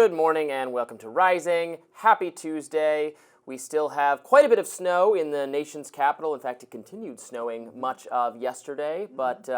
Good morning and welcome to Rising. Happy Tuesday. We still have quite a bit of snow in the nation's capital. In fact, it continued snowing much of yesterday. But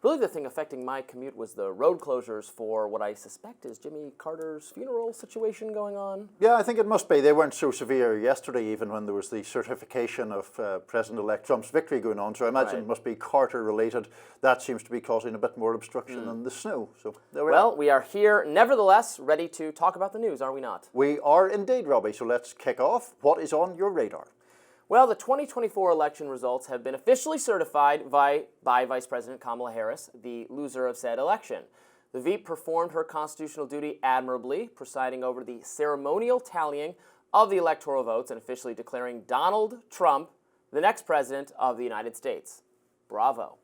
really the thing affecting my commute was the road closures for what I suspect is Jimmy Carter's funeral situation going on. Yeah, I think it must be. They weren't so severe yesterday, even when there was the certification of President-elect Trump's victory going on. So I imagine It must be Carter-related. That seems to be causing a bit more obstruction than the snow. So there we are. We are here, nevertheless, ready to talk about the news, are we not? We are indeed, Robbie. So let's kick off. What is on your radar? Well, the 2024 election results have been officially certified by Vice President Kamala Harris, the loser of said election. The VP performed her constitutional duty admirably, presiding over the ceremonial tallying of the electoral votes and officially declaring Donald Trump the next president of the United States. Bravo.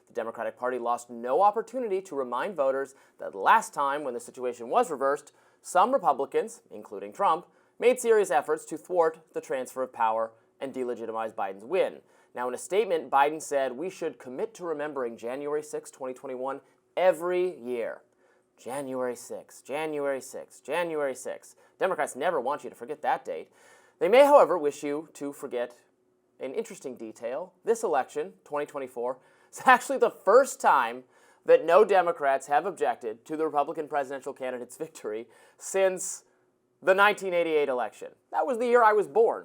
The Democratic Party lost no opportunity to remind voters that last time when the situation was reversed, some Republicans, including Trump, made serious efforts to thwart the transfer of power and delegitimize Biden's win. Now, in a statement, Biden said we should commit to remembering January 6, 2021 every year. January 6, January 6, January 6. Democrats never want you to forget that date. They may, however, wish you to forget an interesting detail. This election, 2024, is actually the first time that no Democrats have objected to the Republican presidential candidate's victory since the 1988 election. That was the year I was born.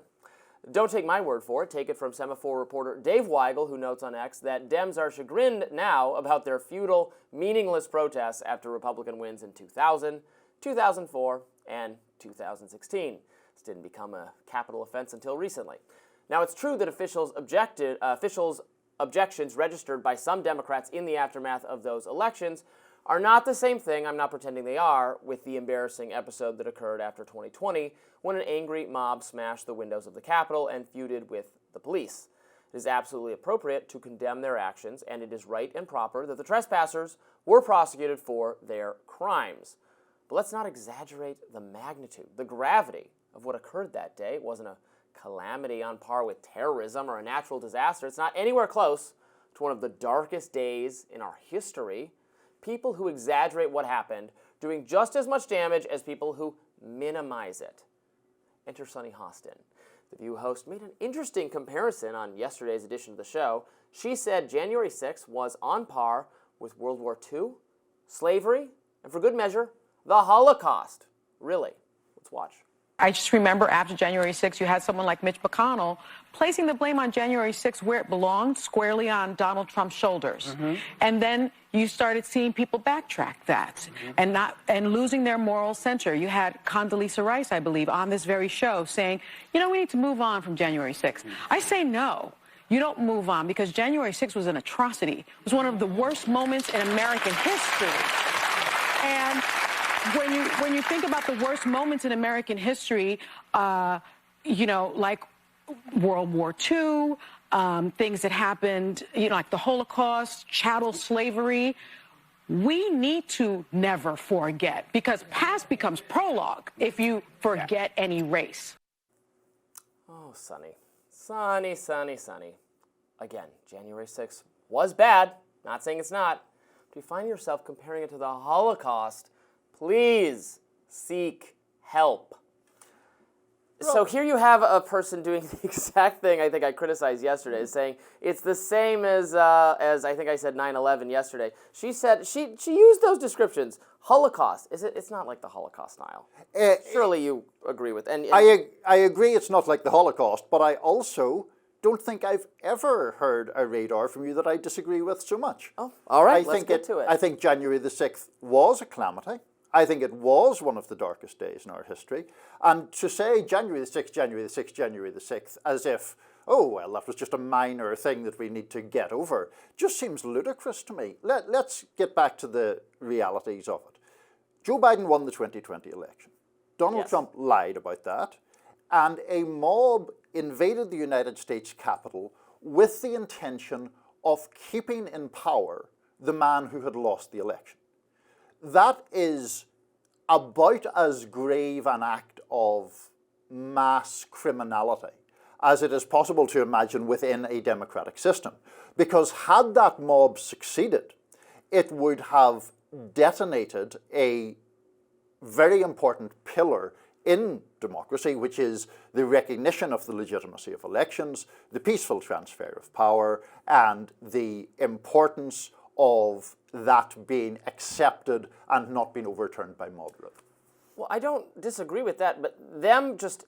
Don't take my word for it. Take it from Semaphore reporter Dave Weigel, who notes on X that Dems are chagrined now about their futile, meaningless protests after Republican wins in 2000, 2004, and 2016. This didn't become a capital offense until recently. Now, it's true that officials' objections registered by some Democrats in the aftermath of those elections are not the same thing, I'm not pretending they are, with the embarrassing episode that occurred after 2020 when an angry mob smashed the windows of the Capitol and feuded with the police. It is absolutely appropriate to condemn their actions, and it is right and proper that the trespassers were prosecuted for their crimes. But let's not exaggerate the magnitude, the gravity of what occurred that day. It wasn't a calamity on par with terrorism or a natural disaster. It's not anywhere close to one of the darkest days in our history. People who exaggerate what happened doing just as much damage as people who minimize it. Enter Sunny Hostin. The View host made an interesting comparison on yesterday's edition of the show. She said January 6th was on par with World War II, slavery, and for good measure, the Holocaust. Really? Let's watch. I just remember after January 6th, you had someone like Mitch McConnell placing the blame on January 6th where it belonged, squarely on Donald Trump's shoulders. And then you started seeing people backtrack that and losing their moral center. You had Condoleezza Rice, I believe, on this very show saying, you know, we need to move on from January 6th. I say no. You don't move on because January 6th was an atrocity. It was one of the worst moments in American history. And when you think about the worst moments in American history, you know, like World War II, things that happened, you know, like the Holocaust, chattel slavery, we need to never forget because past becomes prologue if you forget any race. Oh, Sonny. Sonny, Sonny, Sonny. Again, January 6th was bad. Not saying it's not. But you find yourself comparing it to the Holocaust. Please seek help. So here you have a person doing the exact thing I think I criticized yesterday, saying it's the same as I think I said 9/11 yesterday. She said she used those descriptions. Holocaust. It's not like the Holocaust, Niall. Surely you agree with. And I agree it's not like the Holocaust, but I also don't think I've ever heard a radar from you that I disagree with so much. Oh, all right. Let's get to it. I think January the 6th was a calamity. I think it was one of the darkest days in our history. And to say January the 6th, January the 6th, January the 6th, as if, oh, well, that was just a minor thing that we need to get over, just seems ludicrous to me. Let's get back to the realities of it. Joe Biden won the 2020 election. Donald Trump lied about that. And a mob invaded the United States Capitol with the intention of keeping in power the man who had lost the election. That is about as grave an act of mass criminality as it is possible to imagine within a democratic system. Because had that mob succeeded, it would have detonated a very important pillar in democracy, which is the recognition of the legitimacy of elections, the peaceful transfer of power, and the importance of that being accepted and not being overturned by mob rule. Well, I don't disagree with that, but them just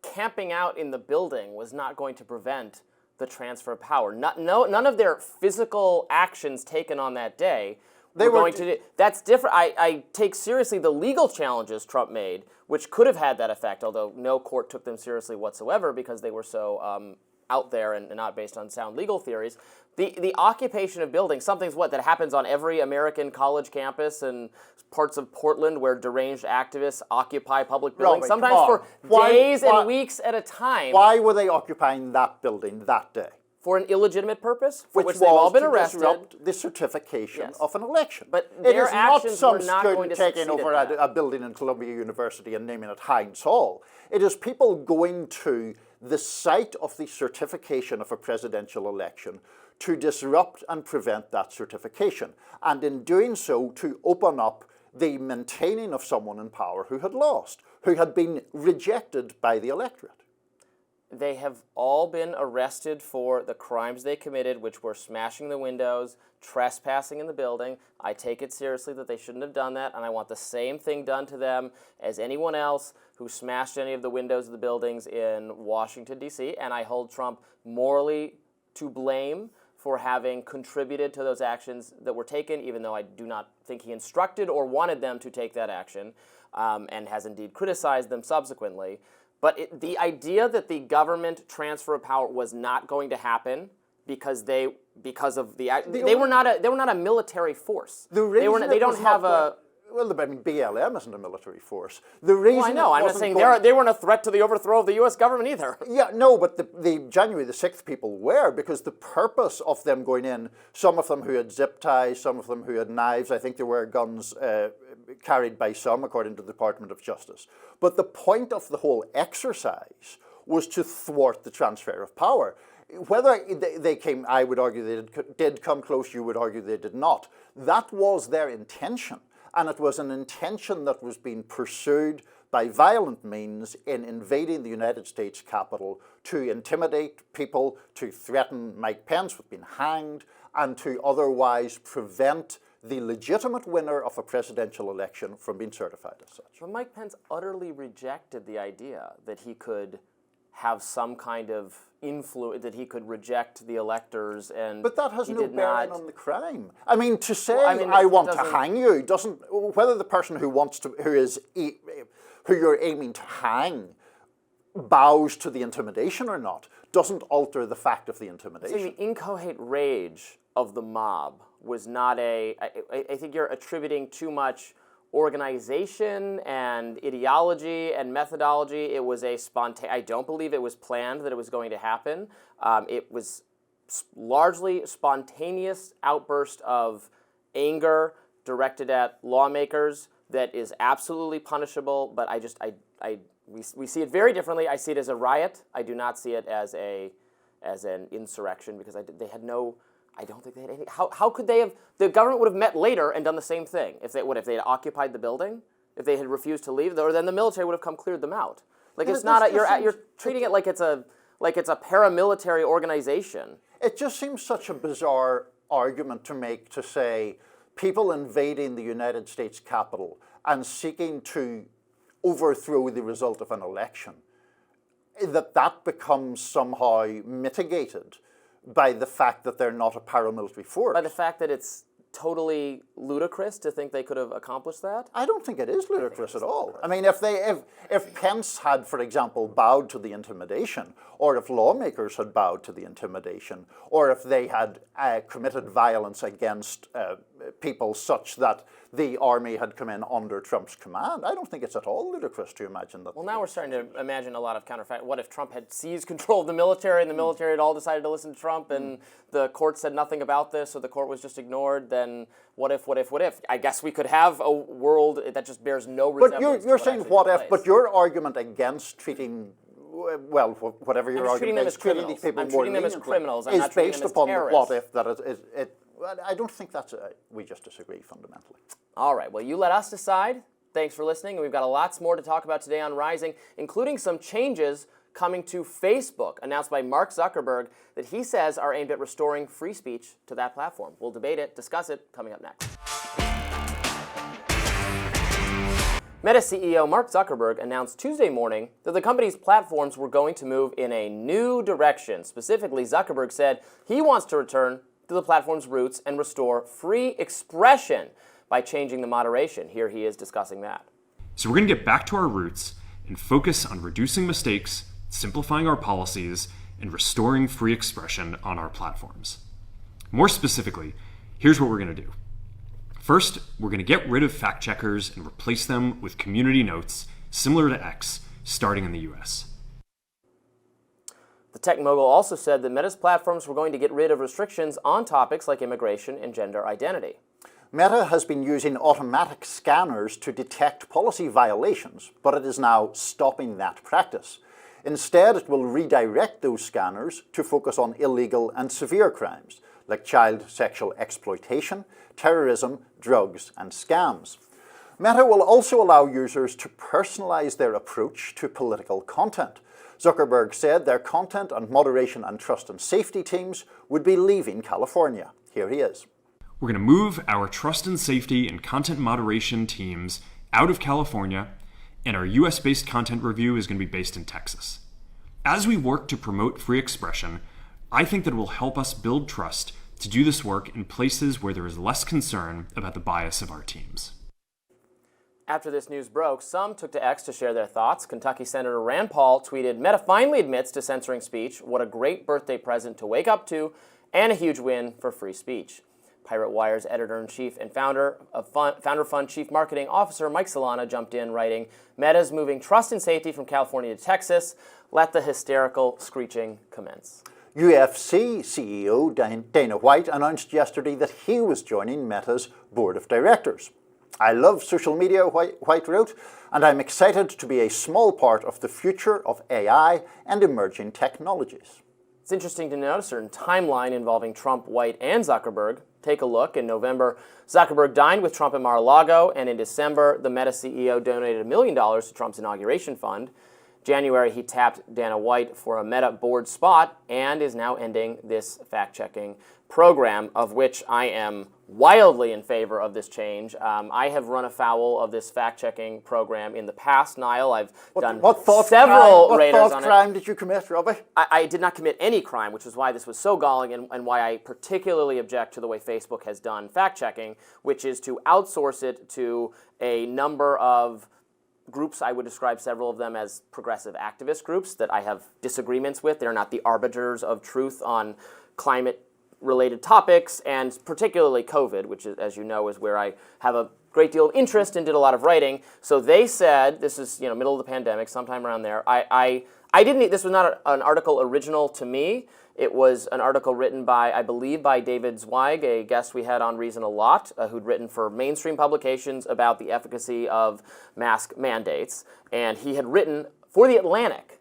camping out in the building was not going to prevent the transfer of power. None of their physical actions taken on that day were going to do. That's different. I take seriously the legal challenges Trump made, which could have had that effect, although no court took them seriously whatsoever because they were so out there and not based on sound legal theories. The occupation of buildings, something's that happens on every American college campus and parts of Portland where deranged activists occupy public buildings, Robby, sometimes for days and weeks at a time. Why were they occupying that building that day? For an illegitimate purpose, for which was they've all been arrested. Disrupt the certification of an election. But it their is not actions some were not going student to taking succeed over at that. a building in Columbia University and naming it Heinz Hall. It is people going to the site of the certification of a presidential election to disrupt and prevent that certification, and in doing so to open up the maintaining of someone in power who had lost, who had been rejected by the electorate. They have all been arrested for the crimes they committed, which were smashing the windows, trespassing in the building. I take it seriously that they shouldn't have done that, and I want the same thing done to them as anyone else who smashed any of the windows of the buildings in Washington, D.C., and I hold Trump morally to blame for having contributed to those actions that were taken, even though I do not think he instructed or wanted them to take that action, and has indeed criticized them subsequently. But the idea that the government transfer of power was not going to happen because they were not a military force. They don't have a. Well, I mean, BLM isn't a military force. The reason I know. I'm not saying they weren't a threat to the overthrow of the U.S. government either. Yeah, no, but the January the 6th people were, because the purpose of them going in, some of them who had zip ties, some of them who had knives, I think there were guns carried by some, according to the Department of Justice. But the point of the whole exercise was to thwart the transfer of power. Whether they came, I would argue they did come close, you would argue they did not. That was their intention. And it was an intention that was being pursued by violent means in invading the United States Capitol to intimidate people, to threaten Mike Pence with being hanged, and to otherwise prevent the legitimate winner of a presidential election from being certified as such. But Mike Pence utterly rejected the idea that he could have some kind of influence, that he could reject the electors, and but that has no bearing on the crime. I mean, to say I want to hang you doesn't. Whether the person who you're aiming to hang bows to the intimidation or not doesn't alter the fact of the intimidation. So the incoherent rage of the mob was not I think you're attributing too much organization and ideology and methodology. It was I don't believe it was planned that it was going to happen. It was largely spontaneous outburst of anger directed at lawmakers that is absolutely punishable, but we see it very differently. I see it as a riot. I do not see it as an insurrection, because they had no. I don't think they had any. How could they have? The government would have met later and done the same thing if they had occupied the building, if they had refused to leave, or then the military would have come cleared them out. Like, it's not. You're treating it like it's a paramilitary organization. It just seems such a bizarre argument to make, to say people invading the United States Capitol and seeking to overthrow the result of an election, that becomes somehow mitigated by the fact that they're not a paramilitary force. By the fact that it's totally ludicrous to think they could have accomplished that? I don't think it is ludicrous at all. I mean, if Pence had, for example, bowed to the intimidation, or if lawmakers had bowed to the intimidation, or if they had committed violence against people such that the army had come in under Trump's command, I don't think it's at all ludicrous to imagine that. Well, now we're starting to imagine a lot of counterfact. What if Trump had seized control of the military, and the military had all decided to listen to Trump, and the court said nothing about this, so the court was just ignored? Then what if? I guess we could have a world that just bears no resemblance. But you're saying what if? But your argument against treating, well, whatever your argument is, treating these people more leniently, as criminals, is based upon the what if that it. I don't think that's we just disagree fundamentally. All right. Well, you let us decide Thanks for listening, and we've got lots more to talk about today on Rising, including some changes coming to Facebook, announced by Mark Zuckerberg, that he says are aimed at restoring free speech to that platform. We'll debate it, discuss it, coming up next. Meta CEO Mark Zuckerberg announced Tuesday morning that the company's platforms were going to move in a new direction. Specifically, Zuckerberg said he wants to return to the platform's roots and restore free expression by changing the moderation. Here he is discussing that. So we're going to get back to our roots and focus on reducing mistakes, simplifying our policies, and restoring free expression on our platforms. More specifically, here's what we're going to do. First, we're going to get rid of fact checkers and replace them with community notes similar to X, starting in the US. The tech mogul also said that Meta's platforms were going to get rid of restrictions on topics like immigration and gender identity. Meta has been using automatic scanners to detect policy violations, but it is now stopping that practice. Instead, it will redirect those scanners to focus on illegal and severe crimes, like child sexual exploitation, terrorism, drugs, and scams. Meta will also allow users to personalize their approach to political content. Zuckerberg said their content and moderation and trust and safety teams would be leaving California. Here he is. We're going to move our trust and safety and content moderation teams out of California, and our US-based content review is going to be based in Texas. As we work to promote free expression, I think that it will help us build trust to do this work in places where there is less concern about the bias of our teams. After this news broke, some took to X to share their thoughts. Kentucky Senator Rand Paul tweeted, "Meta finally admits to censoring speech. What a great birthday present to wake up to, and a huge win for free speech." Pirate Wire's editor-in-chief and Founder Fund Chief Marketing Officer Mike Solana jumped in, writing, "Meta's moving trust and safety from California to Texas. Let the hysterical screeching commence." UFC CEO Dana White announced yesterday that he was joining Meta's board of directors. "I love social media," White wrote, "and I'm excited to be a small part of the future of AI and emerging technologies." It's interesting to note a certain timeline involving Trump, White, and Zuckerberg. Take a look. In November, Zuckerberg dined with Trump at Mar-a-Lago, and in December, the Meta CEO donated $1 million to Trump's inauguration fund. January, he tapped Dana White for a Meta board spot and is now ending this fact-checking program, of which I am wildly in favor of this change. I have run afoul of this fact-checking program in the past, Niall. I've done several raters on it. What crime did you commit, Robby? I did not commit any crime, which is why this was so galling and why I particularly object to the way Facebook has done fact-checking, which is to outsource it to a number of groups. I would describe several of them as progressive activist groups that I have disagreements with. They're not the arbiters of truth on climate-related topics, and particularly COVID, which, is, as you know, is where I have a great deal of interest and did a lot of writing. So they said, this is middle of the pandemic, sometime around there. I didn't. This was not an article original to me. It was an article written by, I believe, by David Zweig, a guest we had on Reason a lot, who'd written for mainstream publications about the efficacy of mask mandates. And he had written for The Atlantic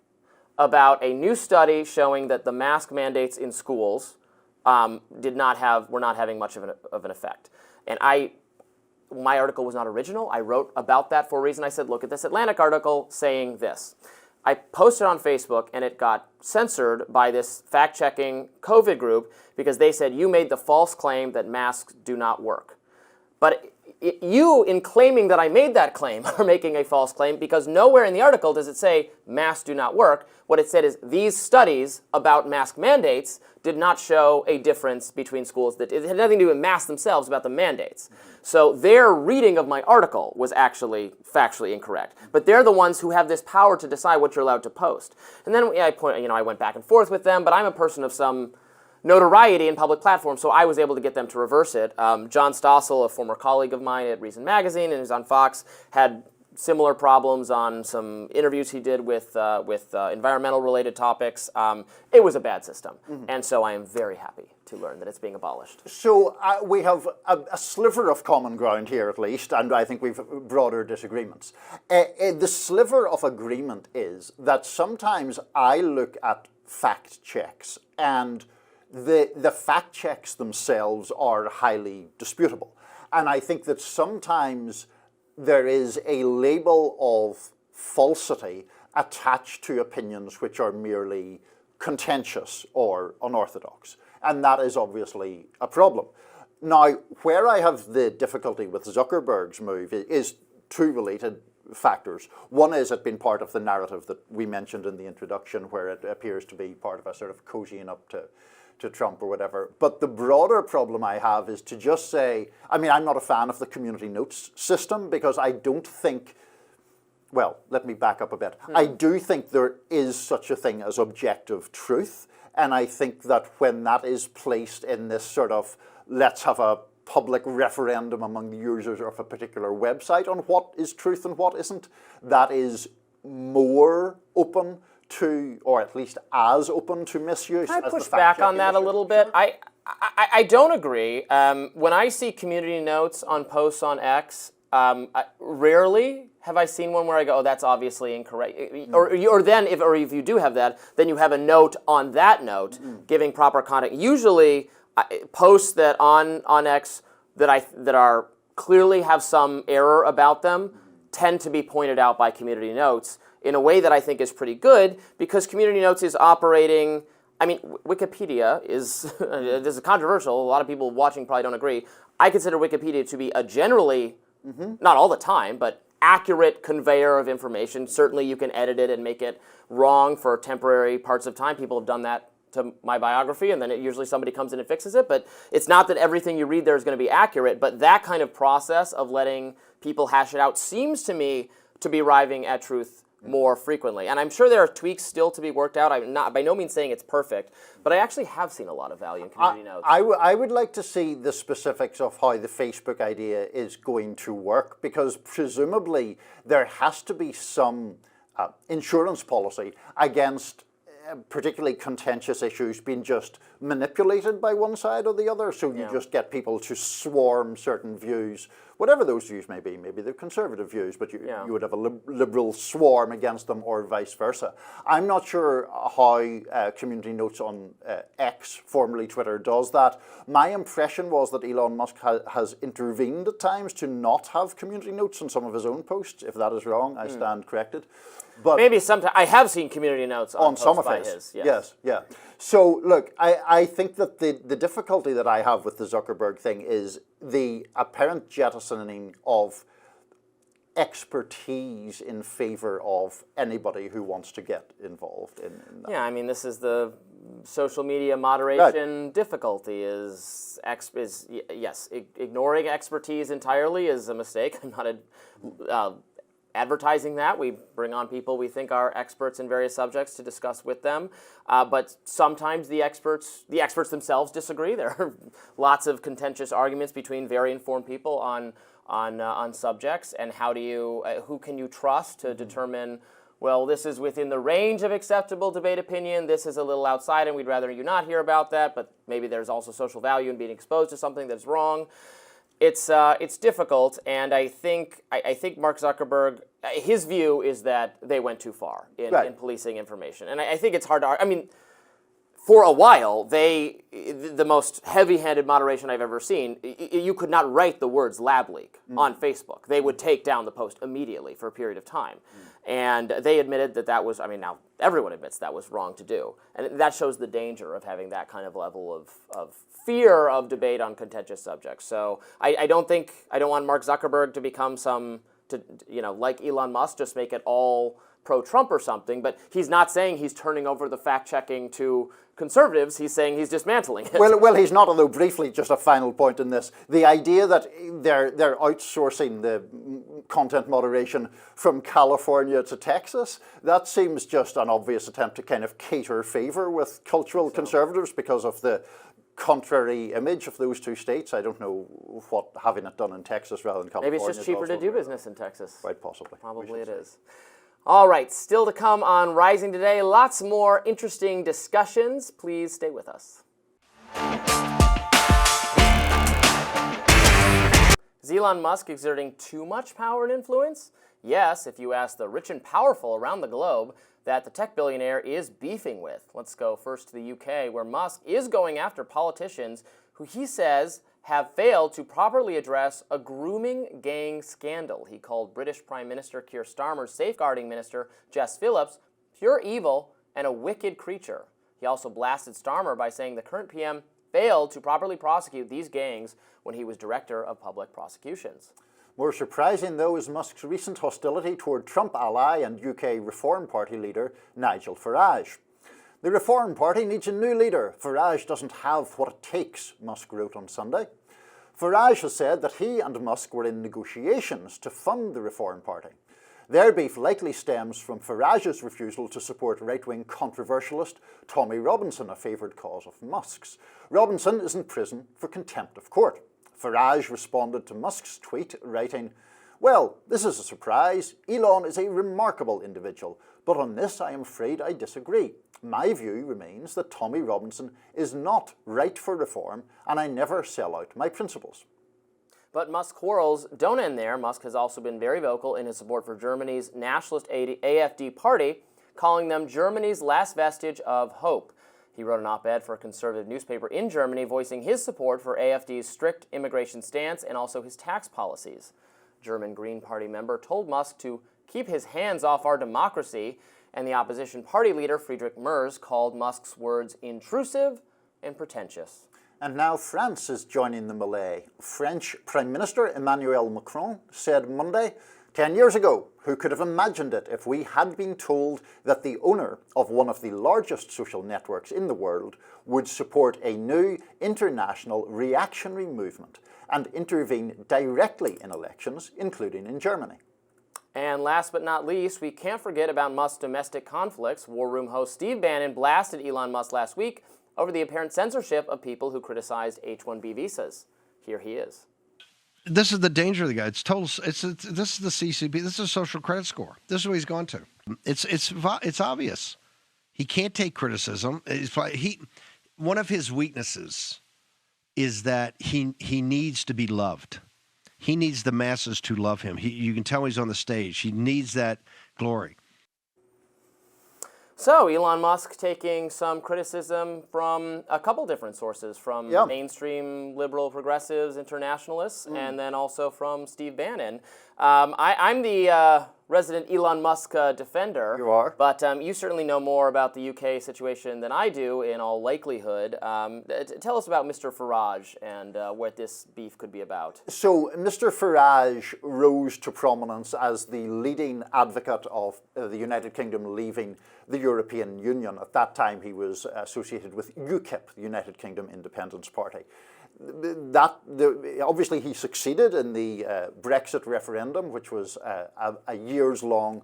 about a new study showing that the mask mandates in schools were not having much of an effect. And my article was not original. I wrote about that for a reason. I said, look at this Atlantic article saying this. I posted on Facebook, and it got censored by this fact-checking COVID group because they said, you made the false claim that masks do not work. But you, in claiming that I made that claim, are making a false claim because nowhere in the article does it say masks do not work. What it said is these studies about mask mandates did not show a difference between schools. It had nothing to do with masks themselves, about the mandates. So their reading of my article was actually factually incorrect. But they're the ones who have this power to decide what you're allowed to post. And then I went back and forth with them, but I'm a person of some notoriety in public platforms, so I was able to get them to reverse it. John Stossel, a former colleague of mine at Reason Magazine and who's on Fox, had similar problems on some interviews he did with environmental-related topics. It was a bad system, and so I am very happy to learn that it's being abolished. So we have a sliver of common ground here, at least, and I think we've broader disagreements. The sliver of agreement is that sometimes I look at fact checks, and the fact checks themselves are highly disputable. And I think that sometimes there is a label of falsity attached to opinions which are merely contentious or unorthodox. And that is obviously a problem. Now, where I have the difficulty with Zuckerberg's move is two related factors. One is it being part of the narrative that we mentioned in the introduction, where it appears to be part of a sort of cozying up to Trump or whatever. But the broader problem I have is to just say, I mean, I'm not a fan of the community notes system because I don't think, well, let me back up a bit. I do think there is such a thing as objective truth. And I think that when that is placed in this sort of, let's have a public referendum among the users of a particular website on what is truth and what isn't, that is more open to, or at least as open to misuse. Can I push back on that a little bit? I don't agree. When I see community notes on posts on X, rarely have I seen one where I go, oh, that's obviously incorrect. Or then, if you do have that, then you have a note on that note giving proper context. Usually, posts that on X that are clearly have some error about them tend to be pointed out by community notes in a way that I think is pretty good, because community notes is operating. I mean, Wikipedia is this is controversial. A lot of people watching probably don't agree. I consider Wikipedia to be a generally, not all the time, but accurate conveyor of information. Certainly you can edit it and make it wrong for temporary parts of time. People have done that to my biography, and then usually somebody comes in and fixes it. But it's not that everything you read there is going to be accurate, but that kind of process of letting people hash it out seems to me to be arriving at truth more frequently. And I'm sure there are tweaks still to be worked out. I'm not by no means saying it's perfect, but I actually have seen a lot of value in community notes. I would like to see the specifics of how the Facebook idea is going to work, because presumably there has to be some insurance policy against particularly contentious issues being just manipulated by one side or the other, so you just get people to swarm certain views, whatever those views may be. Maybe they're conservative views, but you would have a liberal swarm against them, or vice versa. I'm not sure how community notes on X, formerly Twitter, does that. My impression was that Elon Musk has intervened at times to not have community notes on some of his own posts. If that is wrong, I stand corrected. But maybe sometimes I have seen community notes on some of his. Yes, yeah. So look, I think that the difficulty that I have with the Zuckerberg thing is the apparent jettisoning of expertise in favor of anybody who wants to get involved in that. Yeah, I mean, this is the social media moderation difficulty is ignoring expertise entirely is a mistake. I'm not advertising that. We bring on people we think are experts in various subjects to discuss with them, but sometimes the experts themselves disagree. There are lots of contentious arguments between very informed people on subjects, and how do you who can you trust to determine, well, this is within the range of acceptable debate opinion, this is a little outside and we'd rather you not hear about that, but maybe there's also social value in being exposed to something that's wrong. It's difficult, and I think Mark Zuckerberg, his view is that they went too far in policing information, and I think it's hard to. I mean, for a while, the most heavy-handed moderation I've ever seen. You could not write the words "lab leak" on Facebook; they would take down the post immediately for a period of time, and they admitted that was. I mean, now everyone admits that was wrong to do, and that shows the danger of having that kind of level of fear of debate on contentious subjects. So I don't want Mark Zuckerberg to become like Elon Musk, just make it all pro-Trump or something, but he's not saying he's turning over the fact-checking to conservatives. He's saying he's dismantling it. Well, he's not, although briefly, just a final point in this. The idea that they're outsourcing the content moderation from California to Texas, that seems just an obvious attempt to kind of cater favor with cultural conservatives because of the contrary image of those two states. I don't know what having it done in Texas rather than California. Maybe it's just cheaper to do business in Texas. Quite possibly. Probably it is. All right, still to come on Rising today. Lots more interesting discussions. Please stay with us. Is Elon Musk exerting too much power and influence? Yes, if you ask the rich and powerful around the globe that the tech billionaire is beefing with. Let's go first to the UK, where Musk is going after politicians who he says have failed to properly address a grooming gang scandal. He called British Prime Minister Keir Starmer's safeguarding minister, Jess Phillips, pure evil and a wicked creature. He also blasted Starmer by saying the current PM failed to properly prosecute these gangs when he was Director of Public Prosecutions. More surprising, though, is Musk's recent hostility toward Trump ally and UK Reform Party leader Nigel Farage. The Reform Party needs a new leader. Farage doesn't have what it takes, Musk wrote on Sunday. Farage has said that he and Musk were in negotiations to fund the Reform Party. Their beef likely stems from Farage's refusal to support right-wing controversialist Tommy Robinson, a favoured cause of Musk's. Robinson is in prison for contempt of court. Farage responded to Musk's tweet, writing, "Well, this is a surprise. Elon is a remarkable individual, but on this I am afraid I disagree. My view remains that Tommy Robinson is not right for reform, and I never sell out my principles." But Musk's quarrels don't end there. Musk has also been very vocal in his support for Germany's nationalist AfD party, calling them Germany's last vestige of hope. He wrote an op-ed for a conservative newspaper in Germany voicing his support for AfD's strict immigration stance and also his tax policies. German Green Party member told Musk to keep his hands off our democracy, and the opposition party leader Friedrich Merz called Musk's words intrusive and pretentious. And now France is joining the melee. French Prime Minister Emmanuel Macron said Monday, 10 years ago, who could have imagined it if we had been told that the owner of one of the largest social networks in the world would support a new international reactionary movement and intervene directly in elections, including in Germany. And last but not least, we can't forget about Musk's domestic conflicts. War Room host Steve Bannon blasted Elon Musk last week over the apparent censorship of people who criticized H-1B visas. Here he is. This is the danger of the guy. This is the CCP. This is a social credit score. This is what he's gone to. It's obvious. He can't take criticism. One of his weaknesses is that he needs to be loved. He needs the masses to love him. You can tell he's on the stage. He needs that glory. So, Elon Musk taking some criticism from a couple different sources, from mainstream liberal progressives, internationalists, and then also from Steve Bannon. I'm the resident Elon Musk defender. You are. But you certainly know more about the UK situation than I do, in all likelihood. Tell us about Mr. Farage and what this beef could be about. So Mr. Farage rose to prominence as the leading advocate of the United Kingdom leaving the European Union. At that time, he was associated with UKIP, the United Kingdom Independence Party. Obviously, he succeeded in the Brexit referendum, which was a years-long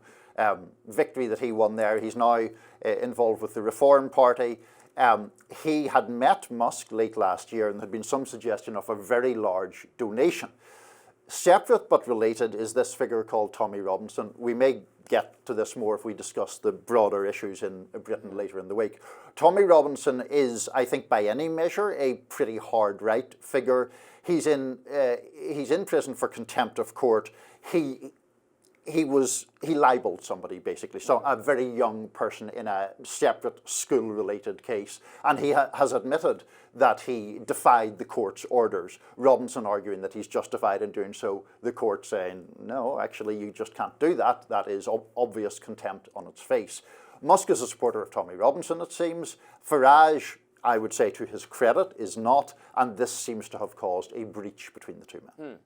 victory that he won there. He's now involved with the Reform Party. He had met Musk late last year, and there had been some suggestion of a very large donation. Separate but related is this figure called Tommy Robinson. We may get to this more if we discuss the broader issues in Britain later in the week. Tommy Robinson is, I think, by any measure, a pretty hard right figure. He's in prison for contempt of court. He libeled somebody, basically, so a very young person in a separate school-related case, and he has admitted that he defied the court's orders. Robinson arguing that he's justified in doing so, the court saying, no, actually, you just can't do that. That is obvious contempt on its face. Musk is a supporter of Tommy Robinson, it seems. Farage, I would say to his credit, is not, and this seems to have caused a breach between the two men.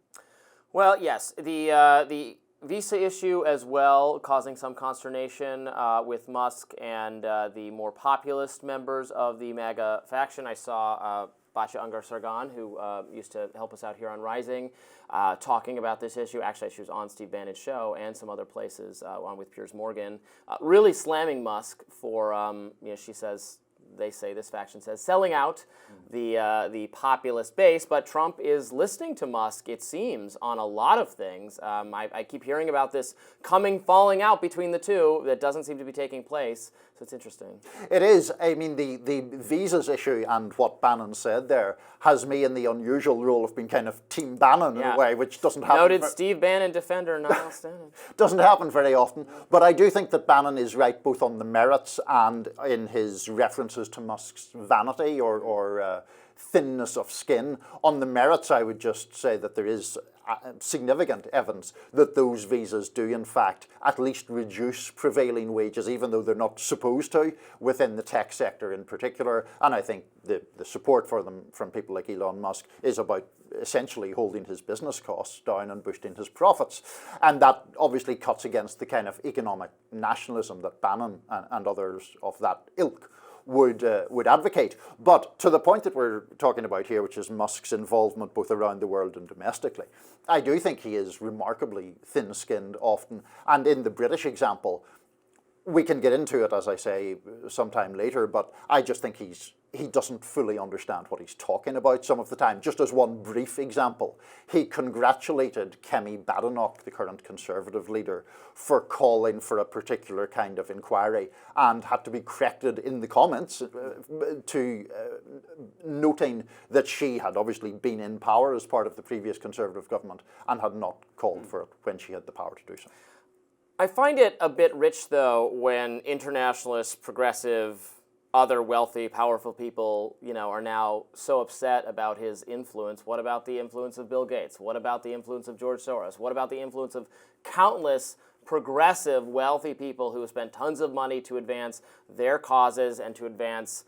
Well, yes, the visa issue as well, causing some consternation with Musk and the more populist members of the MAGA faction. I saw Batya Ungar-Sargon, who used to help us out here on Rising, talking about this issue. Actually, she was on Steve Bannon's show and some other places, on with Piers Morgan, really slamming Musk for, she says, they say, this faction says, selling out the populist base, but Trump is listening to Musk, it seems, on a lot of things. I keep hearing about this falling out between the two that doesn't seem to be taking place, so it's interesting. It is. I mean, the visas issue and what Bannon said there has me in the unusual role of being kind of Team Bannon in a way, which doesn't happen. Noted Steve Bannon defender, Niall Stanton. Doesn't happen very often, but I do think that Bannon is right both on the merits and in his references references to Musk's vanity or thinness of skin. On the merits, I would just say that there is significant evidence that those visas do in fact at least reduce prevailing wages, even though they're not supposed to, within the tech sector in particular. And I think the support for them from people like Elon Musk is about essentially holding his business costs down and boosting his profits. And that obviously cuts against the kind of economic nationalism that Bannon and others of that ilk would advocate. But to the point that we're talking about here, which is Musk's involvement both around the world and domestically, I do think he is remarkably thin-skinned often. And in the British example, we can get into it, as I say, sometime later, but I just think he doesn't fully understand what he's talking about some of the time. Just as one brief example, he congratulated Kemi Badenoch, the current Conservative leader, for calling for a particular kind of inquiry and had to be corrected in the comments to noting that she had obviously been in power as part of the previous Conservative government and had not called for it when she had the power to do so. I find it a bit rich, though, when internationalist, progressive, other wealthy, powerful people, are now so upset about his influence. What about the influence of Bill Gates? What about the influence of George Soros? What about the influence of countless progressive, wealthy people who spend tons of money to advance their causes and to advance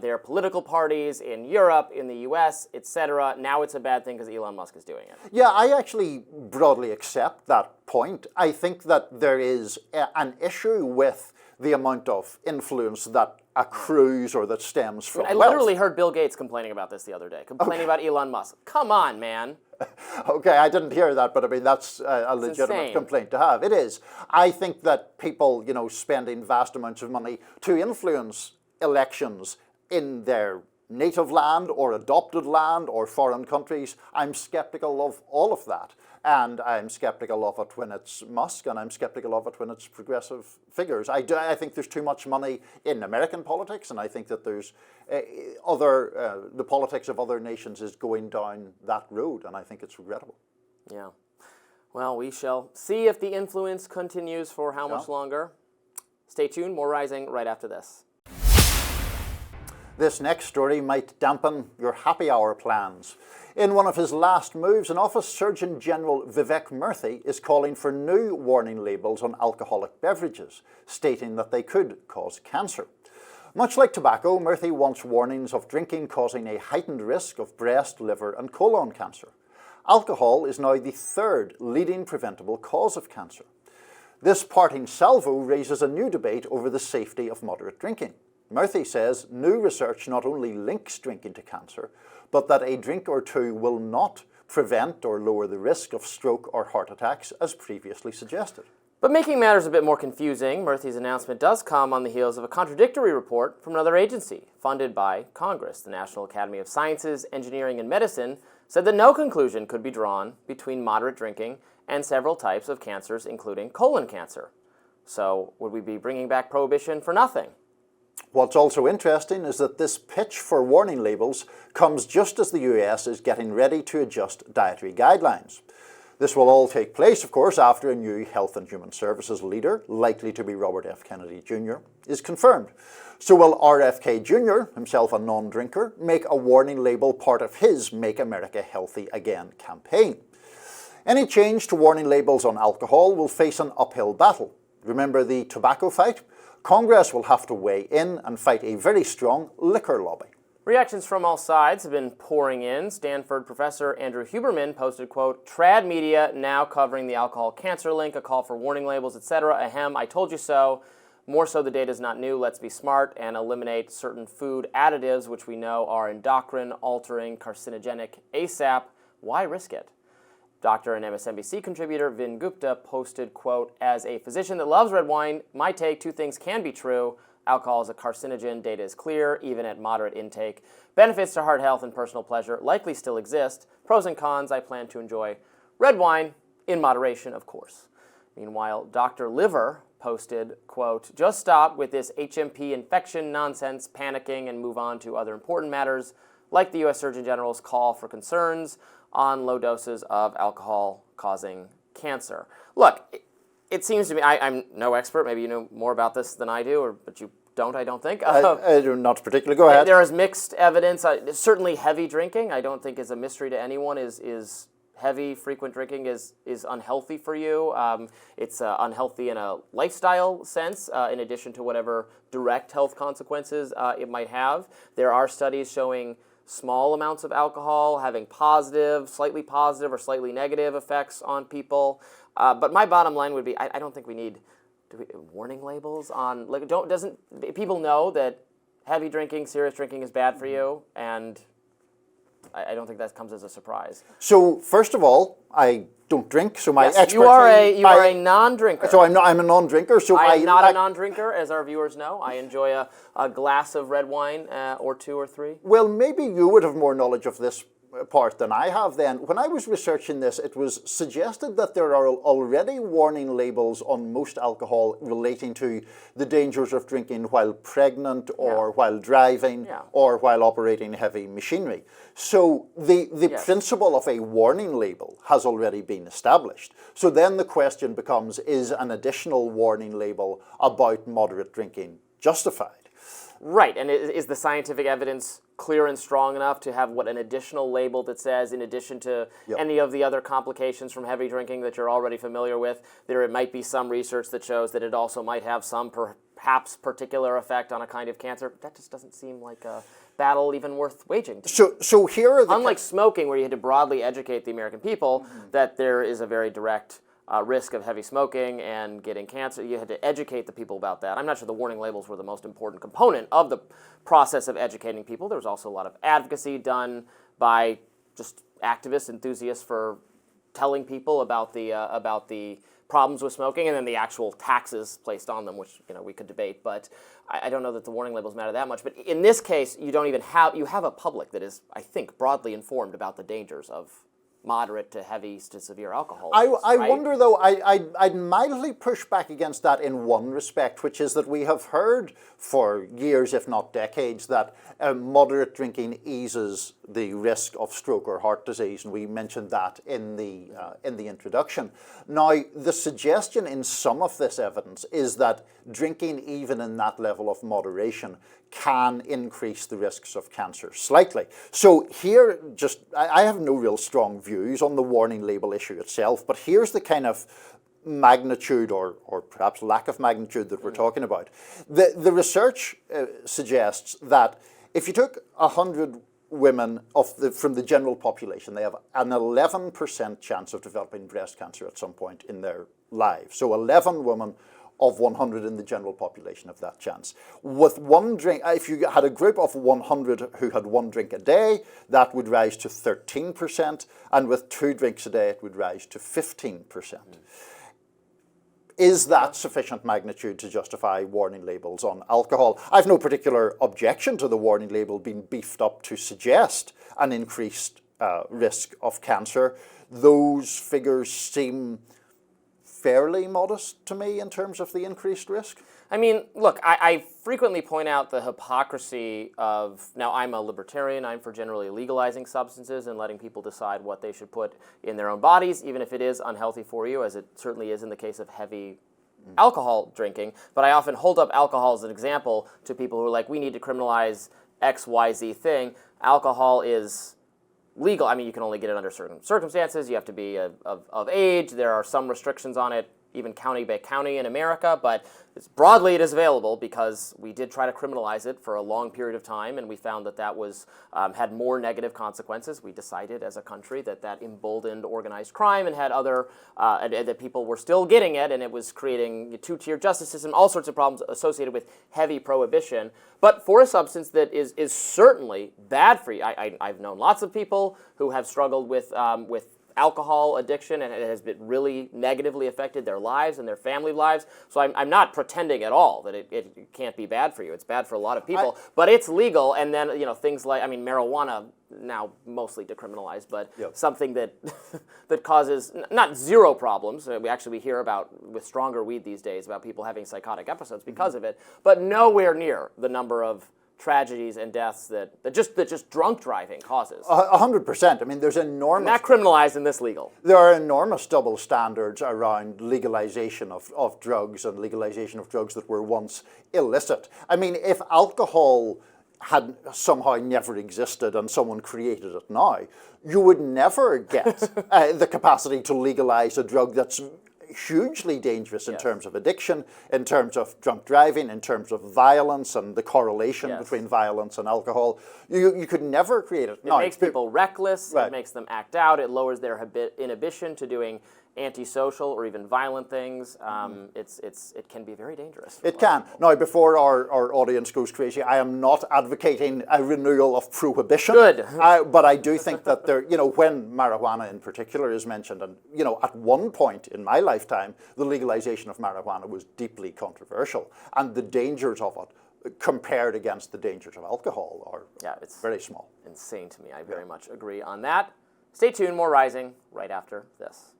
their political parties in Europe, in the US, etc. Now it's a bad thing because Elon Musk is doing it. Yeah, I actually broadly accept that point. I think that there is an issue with the amount of influence that accrues or that stems from I literally heard Bill Gates complaining about this the other day, complaining about Elon Musk. Come on, man. Okay, I didn't hear that, but I mean, that's a legitimate complaint to have. It is. I think that people, spending vast amounts of money to influence elections in their native land or adopted land or foreign countries, I'm skeptical of all of that. And I'm skeptical of it when it's Musk, and I'm skeptical of it when it's progressive figures. I think there's too much money in American politics, and I think that there's the politics of other nations is going down that road, and I think it's regrettable. Yeah. Well, we shall see if the influence continues for how much longer. Stay tuned. More Rising right after this. This next story might dampen your happy hour plans. In one of his last moves in office, Surgeon General Vivek Murthy is calling for new warning labels on alcoholic beverages, stating that they could cause cancer. Much like tobacco, Murthy wants warnings of drinking causing a heightened risk of breast, liver and colon cancer. Alcohol is now the third leading preventable cause of cancer. This parting salvo raises a new debate over the safety of moderate drinking. Murthy says new research not only links drinking to cancer, but that a drink or two will not prevent or lower the risk of stroke or heart attacks as previously suggested. But making matters a bit more confusing, Murthy's announcement does come on the heels of a contradictory report from another agency funded by Congress. The National Academy of Sciences, Engineering, and Medicine said that no conclusion could be drawn between moderate drinking and several types of cancers, including colon cancer. So would we be bringing back prohibition for nothing? What's also interesting is that this pitch for warning labels comes just as the US is getting ready to adjust dietary guidelines. This will all take place, of course, after a new Health and Human Services leader, likely to be Robert F. Kennedy Jr., is confirmed. So will RFK Jr., himself a non-drinker, make a warning label part of his Make America Healthy Again campaign? Any change to warning labels on alcohol will face an uphill battle. Remember the tobacco fight? Congress will have to weigh in and fight a very strong liquor lobby. Reactions from all sides have been pouring in. Stanford professor Andrew Huberman posted, quote, "Trad media now covering the alcohol cancer link, a call for warning labels, etc. Ahem, I told you so. More so the data is not new. Let's be smart and eliminate certain food additives, which we know are endocrine-altering, carcinogenic ASAP. Why risk it?" Doctor and MSNBC contributor Vin Gupta posted, quote, "As a physician that loves red wine, my take, two things can be true. Alcohol is a carcinogen, data is clear, even at moderate intake. Benefits to heart health and personal pleasure likely still exist. Pros and cons, I plan to enjoy red wine, in moderation, of course." Meanwhile, Dr. Liver posted, quote, "Just stop with this HMP infection nonsense, panicking, and move on to other important matters, like the U.S. Surgeon General's call for concerns on low doses of alcohol causing cancer." Look, it seems to me, I'm no expert, maybe you know more about this than I do, but you don't, I don't think. Not particularly. Go ahead. There is mixed evidence. Certainly heavy drinking, I don't think is a mystery to anyone, is heavy, frequent drinking is unhealthy for you. It's unhealthy in a lifestyle sense, in addition to whatever direct health consequences it might have. There are studies showing small amounts of alcohol having positive, or slightly negative effects on people. But my bottom line would be, I don't think we need warning labels on. Like, doesn't people know that heavy drinking, serious drinking is bad for you, and I don't think that comes as a surprise. So first of all, I don't drink, so my expertise. You are a non-drinker. So I'm a non-drinker. So I am not a non-drinker, as our viewers know. I enjoy a glass of red wine, or 2 or 3. Well, maybe you would have more knowledge of this part than I have then. When I was researching this, it was suggested that there are already warning labels on most alcohol relating to the dangers of drinking while pregnant or while driving or while operating heavy machinery. So the principle of a warning label has already been established. So then the question becomes, is an additional warning label about moderate drinking justified? Right, and is the scientific evidence clear and strong enough to have an additional label that says, in addition to any of the other complications from heavy drinking that you're already familiar with, there might be some research that shows that it also might have some perhaps particular effect on a kind of cancer? That just doesn't seem like a battle even worth waging. So here are the unlike smoking, where you had to broadly educate the American people that there is a very direct risk of heavy smoking and getting cancer. You had to educate the people about that. I'm not sure the warning labels were the most important component of the process of educating people. There was also a lot of advocacy done by just activists, enthusiasts for telling people about the problems with smoking, and then the actual taxes placed on them, which we could debate. But I don't know that the warning labels matter that much. But in this case, you have a public that is, I think, broadly informed about the dangers of moderate to heavy to severe alcohol. I wonder, though, I'd mildly push back against that in one respect, which is that we have heard for years, if not decades, that moderate drinking eases the risk of stroke or heart disease, and we mentioned that in the introduction. Now, the suggestion in some of this evidence is that drinking, even in that level of moderation, can increase the risks of cancer slightly. So here, I have no real strong views on the warning label issue itself, but here's the kind of magnitude or perhaps lack of magnitude that we're talking about. The research suggests that if you took 100 women from the general population, they have an 11% chance of developing breast cancer at some point in their lives. So 11 women of 100 in the general population of that chance. With one drink, if you had a group of 100 who had 1 drink a day, that would rise to 13%, and with 2 drinks a day, it would rise to 15%. Is that sufficient magnitude to justify warning labels on alcohol? I've no particular objection to the warning label being beefed up to suggest an increased risk of cancer. Those figures seem fairly modest to me in terms of the increased risk. I mean, look, I frequently point out the hypocrisy of, now I'm a libertarian, I'm for generally legalizing substances and letting people decide what they should put in their own bodies, even if it is unhealthy for you, as it certainly is in the case of heavy alcohol drinking. But I often hold up alcohol as an example to people who are like, we need to criminalize X, Y, Z thing. Alcohol is legal. I mean, you can only get it under certain circumstances. You have to be of age. There are some restrictions on it, even county by county in America, but broadly it is available because we did try to criminalize it for a long period of time, and we found that was had more negative consequences. We decided as a country that emboldened organized crime and had other, that people were still getting it, and it was creating a two-tier justice system, all sorts of problems associated with heavy prohibition. But for a substance that is certainly bad for you, I've known lots of people who have struggled with alcohol addiction, and it has been really negatively affected their lives and their family lives. So I'm not pretending at all that it can't be bad for you. It's bad for a lot of people, but it's legal. And then things like, marijuana now mostly decriminalized, but something that that causes not zero problems. We hear about with stronger weed these days about people having psychotic episodes because of it, but nowhere near the number of tragedies and deaths that just drunk driving causes. 100%. I mean, there's enormous... Not criminalized and this legal. There are enormous double standards around legalization of drugs and legalization of drugs that were once illicit. I mean, if alcohol had somehow never existed and someone created it now, you would never get the capacity to legalize a drug that's hugely dangerous in terms of addiction, in terms of drunk driving, in terms of violence and the correlation between violence and alcohol. You could never create it. It makes people reckless, it makes them act out, it lowers their inhibition to doing antisocial or even violent things. It can be very dangerous. It can. Now, before our audience goes crazy, I am not advocating a renewal of prohibition. Good. But I do think that there, when marijuana in particular is mentioned, and at one point in my lifetime, the legalization of marijuana was deeply controversial, and the dangers of it compared against the dangers of alcohol are it's very small. Insane to me. I very much agree on that. Stay tuned. More Rising right after this.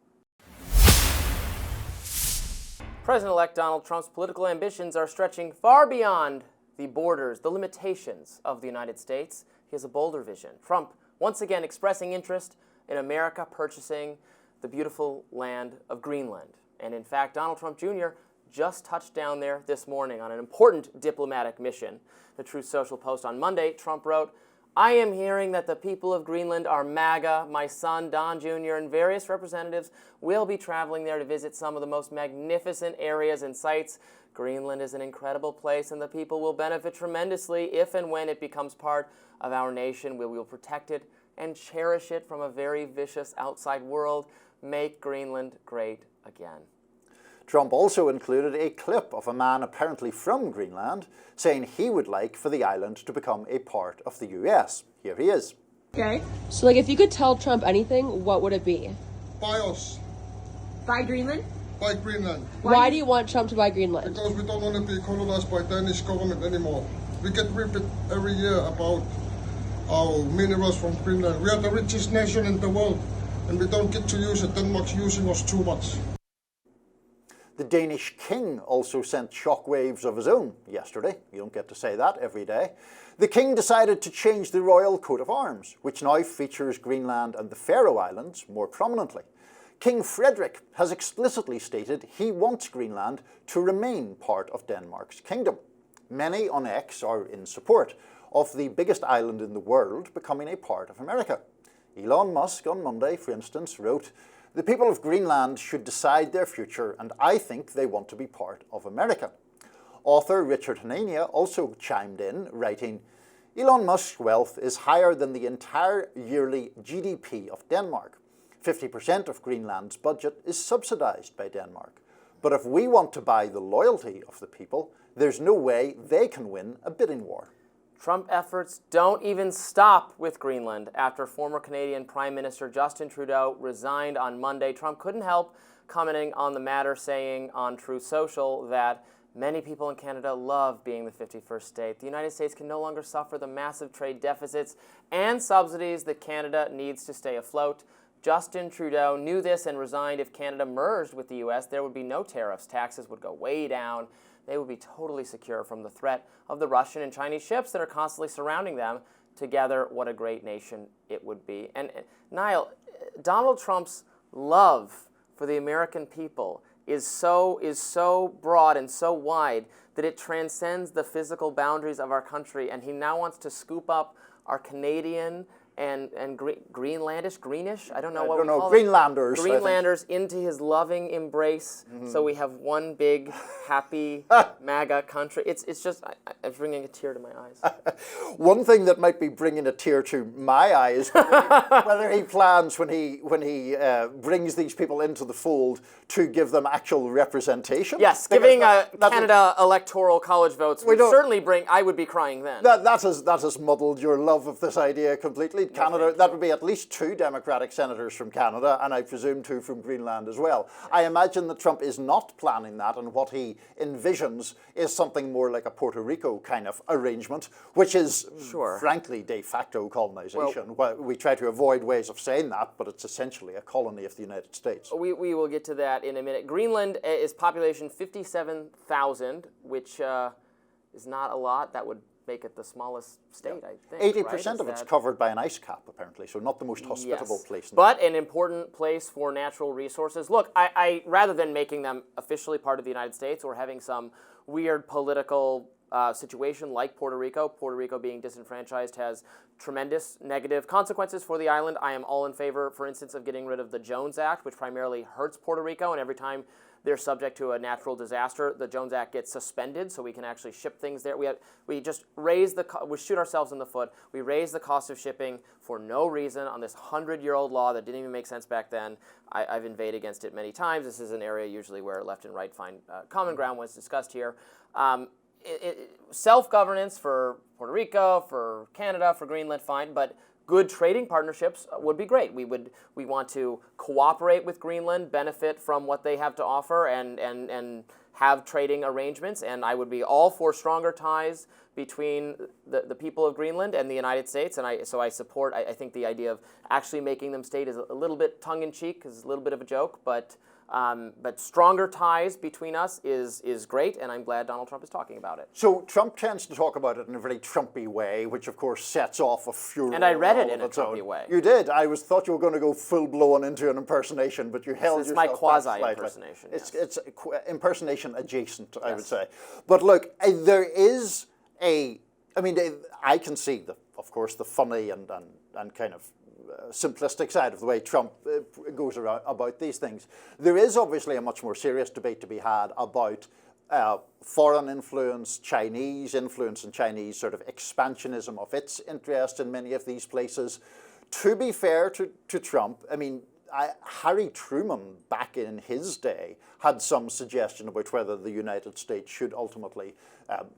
President-elect Donald Trump's political ambitions are stretching far beyond the borders, the limitations of the United States. He has a bolder vision. Trump once again expressing interest in America purchasing the beautiful land of Greenland. And in fact, Donald Trump Jr. just touched down there this morning on an important diplomatic mission. The Truth Social post on Monday, Trump wrote, "I am hearing that the people of Greenland are MAGA. My son, Don Jr., and various representatives will be traveling there to visit some of the most magnificent areas and sites. Greenland is an incredible place, and the people will benefit tremendously if and when it becomes part of our nation. We will protect it and cherish it from a very vicious outside world. Make Greenland great again." Trump also included a clip of a man apparently from Greenland saying he would like for the island to become a part of the US. Here he is. Okay. So, if you could tell Trump anything, what would it be? Buy us. Buy Greenland? Buy Greenland. Why do you want Trump to buy Greenland? Because we don't want to be colonized by Danish government anymore. We get ripped every year about our minerals from Greenland. We are the richest nation in the world, and we don't get to use it. Denmark's using us too much. The Danish king also sent shockwaves of his own yesterday. You don't get to say that every day. The king decided to change the royal coat of arms, which now features Greenland and the Faroe Islands more prominently. King Frederick has explicitly stated he wants Greenland to remain part of Denmark's kingdom. Many on X are in support of the biggest island in the world becoming a part of America. Elon Musk on Monday, for instance, wrote, "The people of Greenland should decide their future, and I think they want to be part of America." Author Richard Hanania also chimed in, writing, "Elon Musk's wealth is higher than the entire yearly GDP of Denmark. 50% of Greenland's budget is subsidized by Denmark. But if we want to buy the loyalty of the people, there's no way they can win a bidding war." Trump efforts don't even stop with Greenland. After former Canadian Prime Minister Justin Trudeau resigned on Monday, Trump couldn't help commenting on the matter, saying on Truth Social that many people in Canada love being the 51st state. The United States can no longer suffer the massive trade deficits and subsidies that Canada needs to stay afloat. Justin Trudeau knew this and resigned. If Canada merged with the U.S., there would be no tariffs. Taxes would go way down. They would be totally secure from the threat of the Russian and Chinese ships that are constantly surrounding them. Together, what a great nation it would be. And Niall, Donald Trump's love for the American people is so broad and so wide that it transcends the physical boundaries of our country, and he now wants to scoop up our Canadian and Greenish, I don't know what we call Greenlanders. it. Greenlanders into his loving embrace. So we have one big, happy MAGA country. It's just, I'm bringing a tear to my eyes. One thing that might be bringing a tear to my eyes, whether he plans when he brings these people into the fold to give them actual representation. Yes, giving Canada electoral college votes would certainly I would be crying then. That has muddled your love of this idea completely. Canada, that would be at least 2 Democratic senators from Canada, and I presume 2 from Greenland as well. I imagine that Trump is not planning that, and what he envisions is something more like a Puerto Rico kind of arrangement, which is, frankly, de facto colonization. Well, we try to avoid ways of saying that, but it's essentially a colony of the United States. We will get to that in a minute. Greenland is population 57,000, which is not a lot. That would make it the smallest state, I think. 80% of it's covered by an ice cap, apparently, so not the most hospitable place. But an important place for natural resources. Look, I rather than making them officially part of the United States or having some weird political situation like Puerto Rico being disenfranchised has tremendous negative consequences for the island. I am all in favor, for instance, of getting rid of the Jones Act, which primarily hurts Puerto Rico, and every time they're subject to a natural disaster, the Jones Act gets suspended so we can actually ship things there. We just raise we shoot ourselves in the foot. We raise the cost of shipping for no reason on this 100-year-old law that didn't even make sense back then. I've invaded against it many times. This is an area usually where left and right find common ground when it's discussed here. Self-governance for Puerto Rico, for Canada, for Greenland, fine, but good trading partnerships would be great. We want to cooperate with Greenland, benefit from what they have to offer, and have trading arrangements. And I would be all for stronger ties between the people of Greenland and the United States. And so I support. I think the idea of actually making them state is a little bit tongue-in-cheek, because it's a little bit of a joke, but stronger ties between us is great, and I'm glad Donald Trump is talking about it. So Trump tends to talk about it in a very Trumpy way, which of course sets off a furor. And I read it in a Trumpy way. You did. I thought you were going to go full-blown into an impersonation, but you held yourself back slightly. It's my quasi-impersonation. Yes. It's impersonation adjacent, I would say. But look, there is I can see, of course, the funny and kind of simplistic side of the way Trump goes around about these things. There is obviously a much more serious debate to be had about foreign influence, Chinese influence, and Chinese sort of expansionism of its interest in many of these places. To be fair to Trump, I mean, Harry Truman, back in his day, had some suggestion about whether the United States should ultimately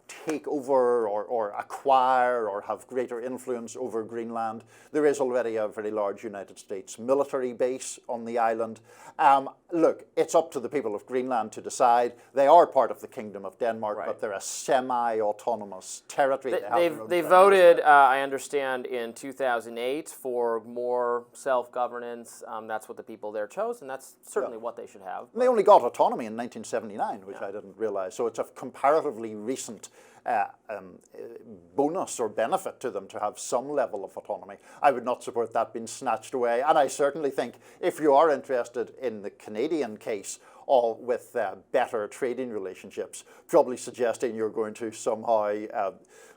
take over or acquire or have greater influence over Greenland. There is already a very large United States military base on the island. Look, it's up to the people of Greenland to decide. They are part of the Kingdom of Denmark, but they're a semi-autonomous territory. They voted, I understand, in 2008 for more self-governance. That's what the people there chose, and that's certainly what they should have. And they only got autonomy in 1979, which I didn't realize. So it's a comparatively recent bonus or benefit to them to have some level of autonomy. I would not support that being snatched away. And I certainly think if you are interested in the Canadian case with better trading relationships, probably suggesting you're going to somehow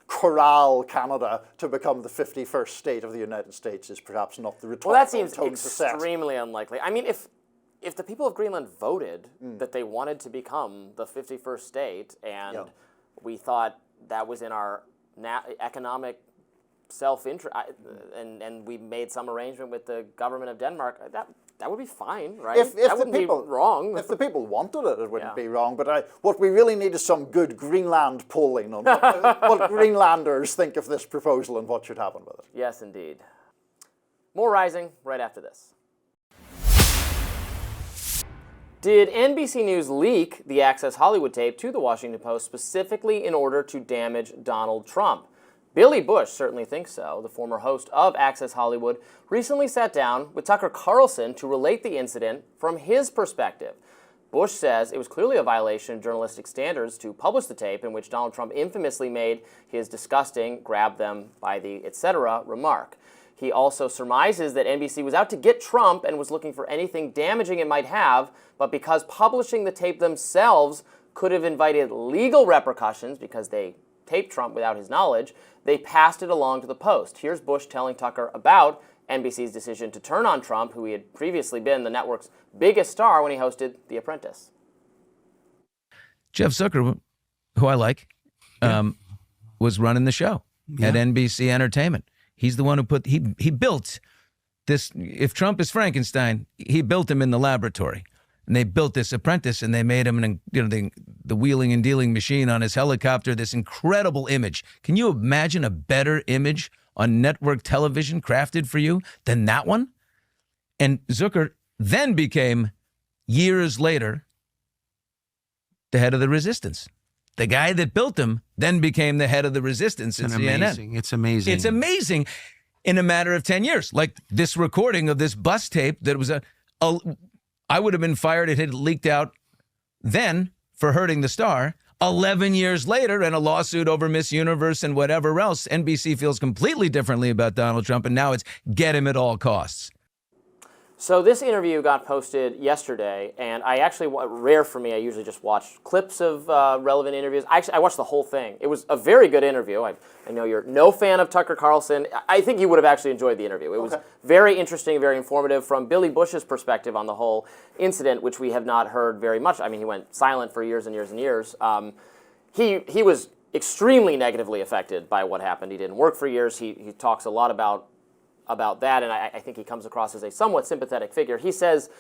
corral Canada to become the 51st state of the United States is perhaps not the rhetorical Well, that seems tone to set. extremely unlikely. I mean, if the people of Greenland voted that they wanted to become the 51st state, and we thought that was in our economic self-interest, and we made some arrangement with the government of Denmark, that would be fine, right? That wouldn't be wrong. If the people wanted it, it wouldn't be wrong. But what we really need is some good Greenland polling on what Greenlanders think of this proposal and what should happen with it. Yes, indeed. More Rising right after this. Did NBC News leak the Access Hollywood tape to the Washington Post specifically in order to damage Donald Trump? Billy Bush certainly thinks so. The former host of Access Hollywood recently sat down with Tucker Carlson to relate the incident from his perspective. Bush says it was clearly a violation of journalistic standards to publish the tape in which Donald Trump infamously made his disgusting grab them by the etc. remark. He also surmises that NBC was out to get Trump and was looking for anything damaging it might have, but because publishing the tape themselves could have invited legal repercussions because they taped Trump without his knowledge, they passed it along to the Post. Here's Bush telling Tucker about NBC's decision to turn on Trump, who he had previously been the network's biggest star when he hosted The Apprentice. Jeff Zucker, who I like, was running the show at NBC Entertainment. He's the one who he built this. If Trump is Frankenstein, he built him in the laboratory. And they built this apprentice, and they made him the wheeling and dealing machine on his helicopter, this incredible image. Can you imagine a better image on network television crafted for you than that one? And Zucker then became, years later, the head of the resistance. The guy that built him then became the head of the resistance at CNN. It's amazing. It's amazing in a matter of 10 years. Like this recording of this bus tape that was I would have been fired. It had leaked out then for hurting the star. 11 years later, in a lawsuit over Miss Universe and whatever else, NBC feels completely differently about Donald Trump, and now it's get him at all costs. So this interview got posted yesterday, and I actually, rare for me, I usually just watch clips of relevant interviews. I watched the whole thing. It was a very good interview. I know you're no fan of Tucker Carlson. I think you would have actually enjoyed the interview. It was very interesting, very informative from Billy Bush's perspective on the whole incident, which we have not heard very much. I mean, he went silent for years and years and years. He was extremely negatively affected by what happened. He didn't work for years. He talks a lot about that, and I think he comes across as a somewhat sympathetic figure. He says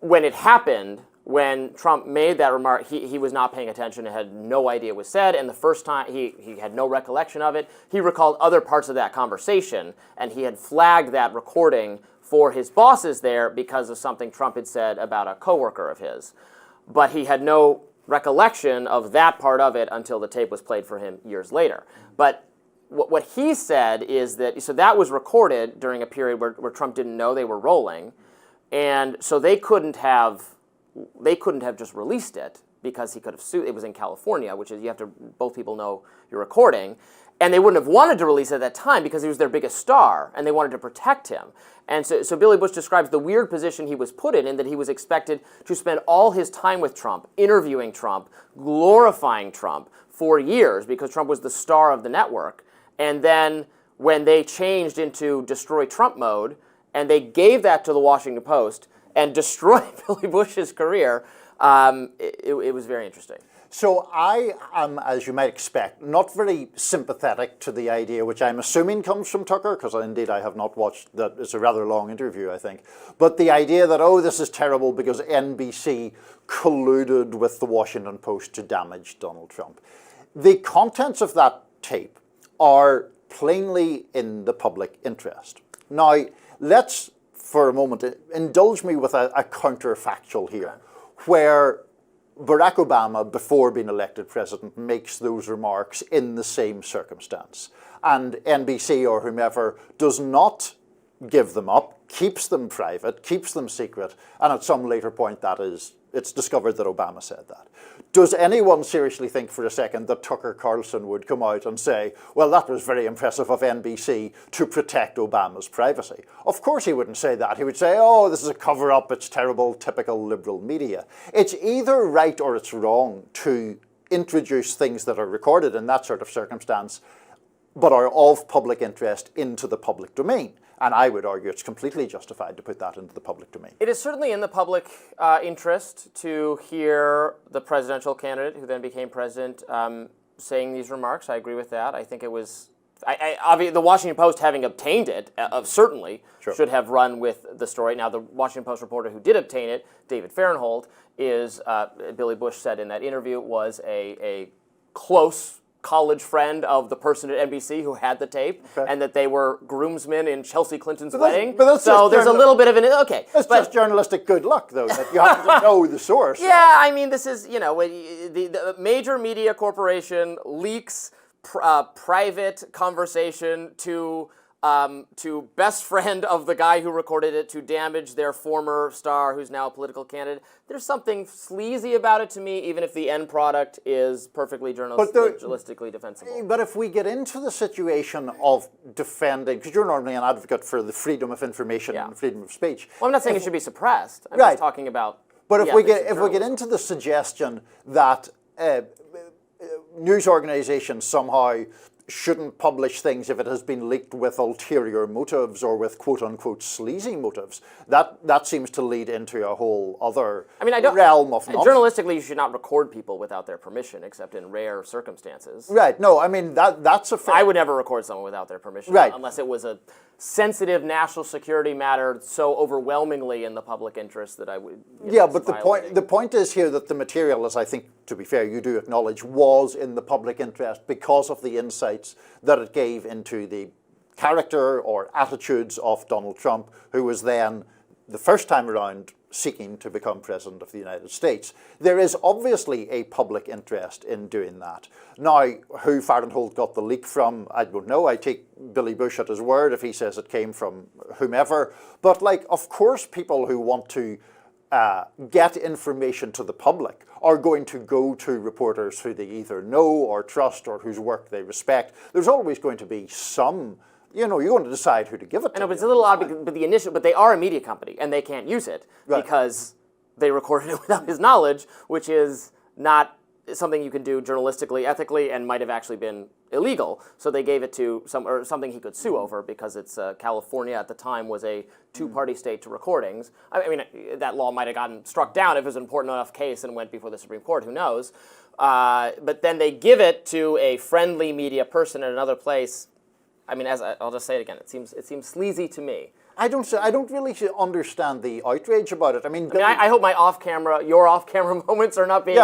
when it happened, when Trump made that remark, he was not paying attention and had no idea it was said, and the first time he had no recollection of it. He recalled other parts of that conversation, and he had flagged that recording for his bosses there because of something Trump had said about a coworker of his. But he had no recollection of that part of it until the tape was played for him years later. But what he said is that, so that was recorded during a period where Trump didn't know they were rolling, and so they couldn't have just released it because he could have sued. It was in California, which is you have to, both people know you're recording, and they wouldn't have wanted to release it at that time because he was their biggest star, and they wanted to protect him. And so Billy Bush describes the weird position he was put in that he was expected to spend all his time with Trump, interviewing Trump, glorifying Trump for years because Trump was the star of the network. And then when they changed into destroy Trump mode, and they gave that to the Washington Post and destroyed Billy Bush's career, it was very interesting. So I am, as you might expect, not very sympathetic to the idea, which I'm assuming comes from Tucker, because indeed I have not watched that. It's a rather long interview, I think. But the idea that, oh, this is terrible because NBC colluded with the Washington Post to damage Donald Trump. The contents of that tape are plainly in the public interest. Now, let's, for a moment, indulge me with a counterfactual here, where Barack Obama, before being elected president, makes those remarks in the same circumstance. And NBC or whomever does not give them up, keeps them private, keeps them secret, and at some later point it's discovered that Obama said that. Does anyone seriously think for a second that Tucker Carlson would come out and say, well, that was very impressive of NBC to protect Obama's privacy? Of course he wouldn't say that. He would say, oh, this is a cover-up, it's terrible, typical liberal media. It's either right or it's wrong to introduce things that are recorded in that sort of circumstance, but are of public interest into the public domain. And I would argue it's completely justified to put that into the public domain. It is certainly in the public interest to hear the presidential candidate, who then became president, saying these remarks. I agree with that. I think it was, obviously, the Washington Post, having obtained it, certainly should have run with the story. Now, the Washington Post reporter who did obtain it, David Fahrenthold, is, Billy Bush said in that interview, was a close college friend of the person at NBC who had the tape, and that they were groomsmen in Chelsea Clinton's wedding. So there's a little bit of an, okay. It's just journalistic good luck, though, that you have to know the source. Yeah, I mean, this is, the major media corporation leaks private conversation to best friend of the guy who recorded it to damage their former star who's now a political candidate. There's something sleazy about it to me, even if the end product is perfectly journalistically defensible. But if we get into the situation of defending, because you're normally an advocate for the freedom of information and freedom of speech. Well, I'm not saying it should be suppressed. I'm just talking about. But if we get into the suggestion that news organizations somehow shouldn't publish things if it has been leaked with ulterior motives or with quote-unquote sleazy motives, that seems to lead into a whole other realm of nonsense. Journalistically, you should not record people without their permission, except in rare circumstances. Right. No, I mean, that's a fair... I would never record someone without their permission, unless it was a sensitive national security matter so overwhelmingly in the public interest that I would... but the point is here that the material, as I think, to be fair, you do acknowledge, was in the public interest because of the insights that it gave into the character or attitudes of Donald Trump, who was then, the first time around, seeking to become President of the United States. There is obviously a public interest in doing that. Now, who Fahrenthold got the leak from, I don't know. I take Billy Bush at his word if he says it came from whomever. But, of course, people who want to get information to the public are going to go to reporters who they either know or trust or whose work they respect. There's always going to be some, you're going to decide who to give it to. I know, but it's a little odd, but they are a media company, and they can't use it because they recorded it without his knowledge, which is not something you can do journalistically, ethically, and might have actually been illegal. So they gave it to something he could sue over because it's California at the time was a two-party state to recordings. I mean, that law might have gotten struck down if it was an important enough case and went before the Supreme Court. Who knows? But then they give it to a friendly media person in another place. I mean, I'll just say it again. It seems sleazy to me. I don't really understand the outrage about it. I mean, I hope your off-camera moments are not being,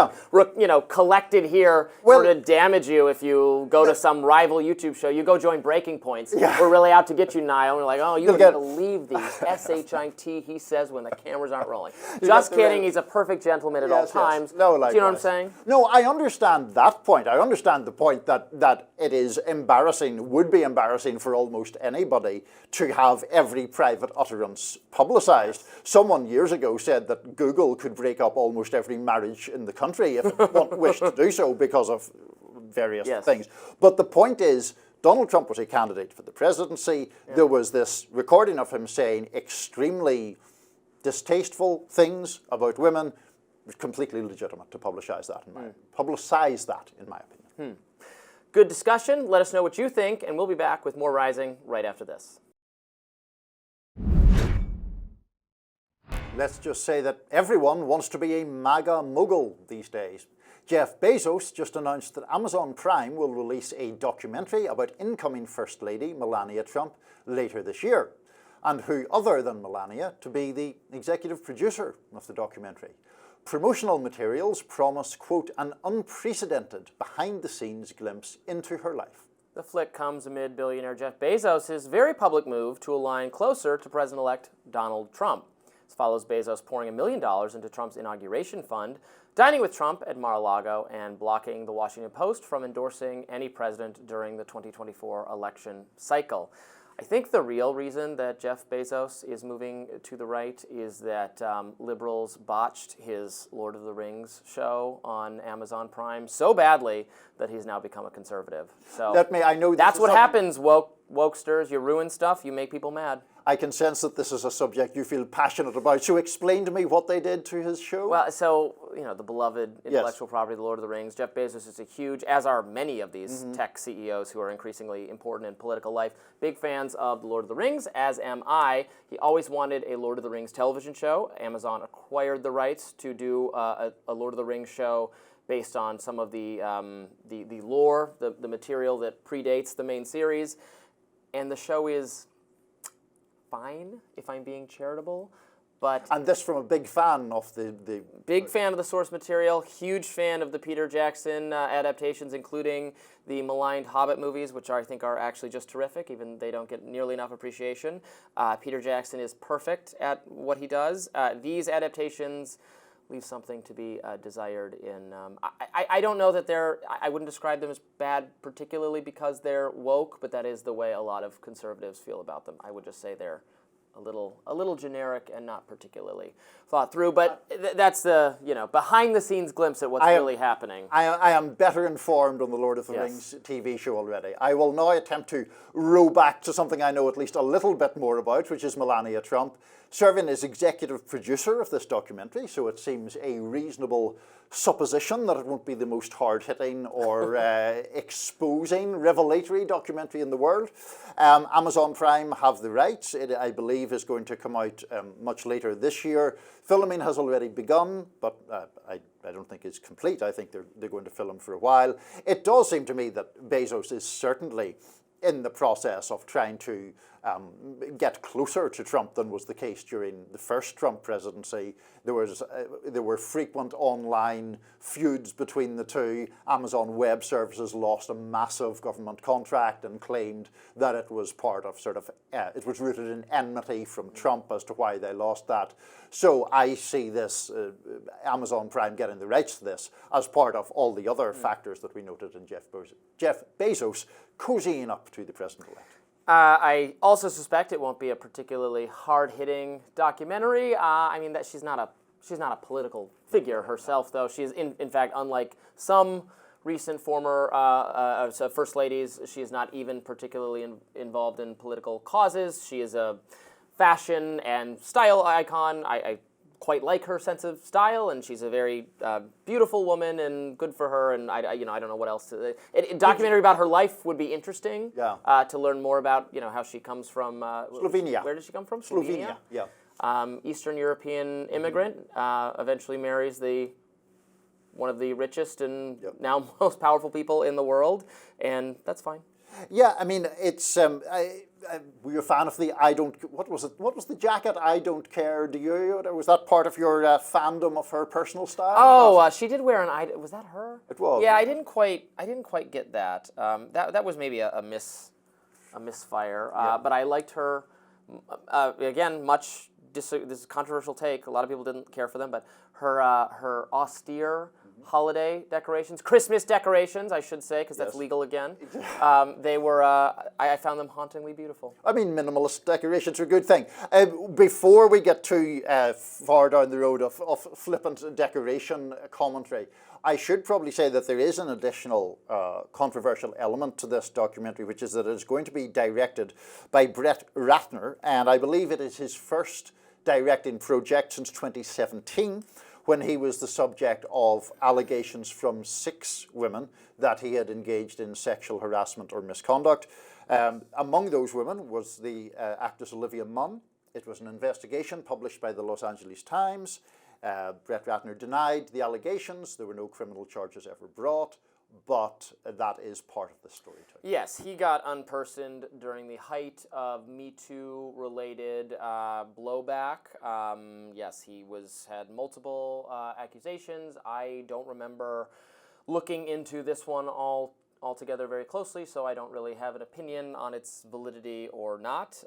collected here to damage you. If you go to some rival YouTube show, you go join Breaking Points. Yeah. We're really out to get you, Niall. And we're like, oh, you wouldn't believe the shit he says when the cameras aren't rolling. Just kidding. He's a perfect gentleman at all times. No, do you know what I'm saying? No, I understand that point. I understand the point that it is embarrassing, would be embarrassing for almost anybody to have every private utterance publicized. Someone years ago said that Google could break up almost every marriage in the country if it wished to do so because of various things. But the point is, Donald Trump was a candidate for the presidency. Yeah. There was this recording of him saying extremely distasteful things about women. It was completely legitimate to publicize that, in my opinion. Good discussion. Let us know what you think, and we'll be back with more Rising right after this. Let's just say that everyone wants to be a MAGA mogul these days. Jeff Bezos just announced that Amazon Prime will release a documentary about incoming First Lady Melania Trump later this year, and who other than Melania to be the executive producer of the documentary. Promotional materials promise, quote, an unprecedented behind-the-scenes glimpse into her life. The flick comes amid billionaire Jeff Bezos' very public move to align closer to President-elect Donald Trump. This follows Bezos pouring $1 million into Trump's inauguration fund, dining with Trump at Mar-a-Lago, and blocking the Washington Post from endorsing any president during the 2024 election cycle. I think the real reason that Jeff Bezos is moving to the right is that liberals botched his Lord of the Rings show on Amazon Prime so badly that he's now become a conservative. So that's what happens, wokesters. You ruin stuff, you make people mad. I can sense that this is a subject you feel passionate about. So explain to me what they did to his show. Well, so, the beloved intellectual property, The Lord of the Rings. Jeff Bezos is a huge, as are many of these tech CEOs who are increasingly important in political life, big fans of The Lord of the Rings, as am I. He always wanted a Lord of the Rings television show. Amazon acquired the rights to do a Lord of the Rings show based on some of the lore, the material that predates the main series. And the show is fine, if I'm being charitable, and this from a big fan of the big fan of the source material, huge fan of the Peter Jackson adaptations, including the maligned Hobbit movies, which I think are actually just terrific, even they don't get nearly enough appreciation. Peter Jackson is perfect at what he does. These adaptations leave something to be desired in. I don't know that I wouldn't describe them as bad particularly because they're woke, but that is the way a lot of conservatives feel about them. I would just say they're a little generic and not particularly thought through, but that's the behind the scenes glimpse at what's really happening. I am better informed on the Lord of the Rings TV show already. I will now attempt to row back to something I know at least a little bit more about, which is Melania Trump, serving as executive producer of this documentary, so it seems a reasonable supposition that it won't be the most hard-hitting or exposing, revelatory documentary in the world. Amazon Prime have the rights. It, I believe, is going to come out much later this year. Filming has already begun, but I don't think it's complete. I think they're going to film for a while. It does seem to me that Bezos is certainly in the process of trying to get closer to Trump than was the case during the first Trump presidency. There were frequent online feuds between the two. Amazon Web Services lost a massive government contract and claimed that it was part of it was rooted in enmity from Trump as to why they lost that. So I see this, Amazon Prime getting the rights to this, as part of all the other factors that we noted in Jeff Bezos cozying up to the president-elect. I also suspect it won't be a particularly hard-hitting documentary. That she's not a she's not a political figure herself, though. She is, in fact, unlike some recent former first ladies, she is not even particularly involved in political causes. She is a fashion and style icon. I quite like her sense of style, and she's a very beautiful woman, and good for her. And I don't know what else. A documentary about her life would be interesting. Yeah. To learn more about how she comes from. Slovenia. Where did she come from? Slovenia. Yeah. Eastern European immigrant. Eventually marries one of the richest and now most powerful people in the world, and that's fine. Yeah, I mean, it's. Were you a fan of the I don't? What was it? What was the jacket? I don't care. Do you? Was that part of your fandom of her personal style? Oh, she did wear an. Was that her? It was. Yeah, I didn't quite get that. That was maybe a misfire. But I liked her. Again, this is a controversial take. A lot of people didn't care for them, but her austere holiday decorations, Christmas decorations, I should say, because that's legal again. They were, I found them hauntingly beautiful. I mean, minimalist decorations are a good thing. Before we get too far down the road of flippant decoration commentary, I should probably say that there is an additional controversial element to this documentary, which is that it is going to be directed by Brett Ratner, and I believe it is his first directing project since 2017, when he was the subject of allegations from 6 women that he had engaged in sexual harassment or misconduct. Among those women was the actress Olivia Munn. It was an investigation published by the Los Angeles Times. Brett Ratner denied the allegations. There were no criminal charges ever brought, but that is part of the story too. Yes, he got unpersoned during the height of Me Too related blowback. Yes, he had multiple accusations. I don't remember looking into this one altogether very closely, so I don't really have an opinion on its validity or not.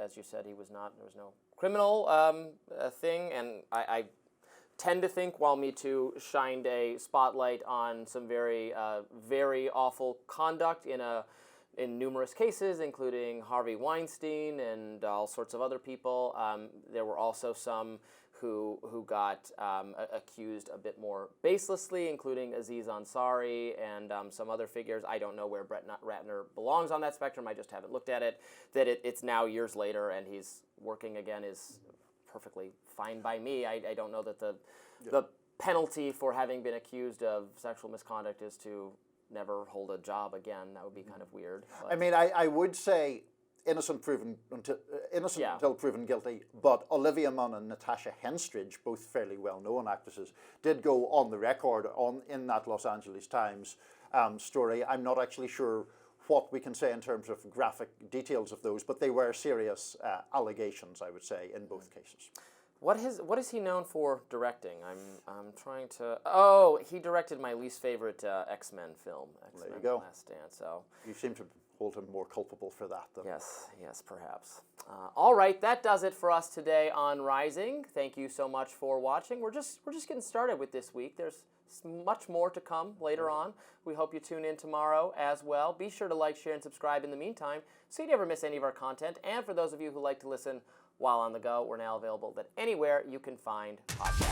As you said, there was no criminal thing, and I tend to think while Me Too shined a spotlight on some very, very awful conduct in numerous cases, including Harvey Weinstein and all sorts of other people, there were also some who got accused a bit more baselessly, including Aziz Ansari and some other figures. I don't know where Brett Ratner belongs on that spectrum. I just haven't looked at it. That it's now years later and he's working again is perfectly fine by me. I don't know that the penalty for having been accused of sexual misconduct is to never hold a job again. That would be kind of weird. But. I mean, I would say innocent until proven guilty, but Olivia Munn and Natasha Henstridge, both fairly well-known actresses, did go on the record in that Los Angeles Times story. I'm not actually sure what we can say in terms of graphic details of those, but they were serious allegations, I would say, in both cases. What is he known for directing? I'm trying to. Oh, he directed my least favorite X-Men film, X-Men There you go. Last Stand. So you seem to hold him more culpable for that than. Yes, perhaps. All right, that does it for us today on Rising. Thank you so much for watching. We're just getting started with this week. There's much more to come later on. We hope you tune in tomorrow as well. Be sure to like, share, and subscribe in the meantime so you never miss any of our content. And for those of you who like to listen while on the go, we're now available anywhere you can find podcasts.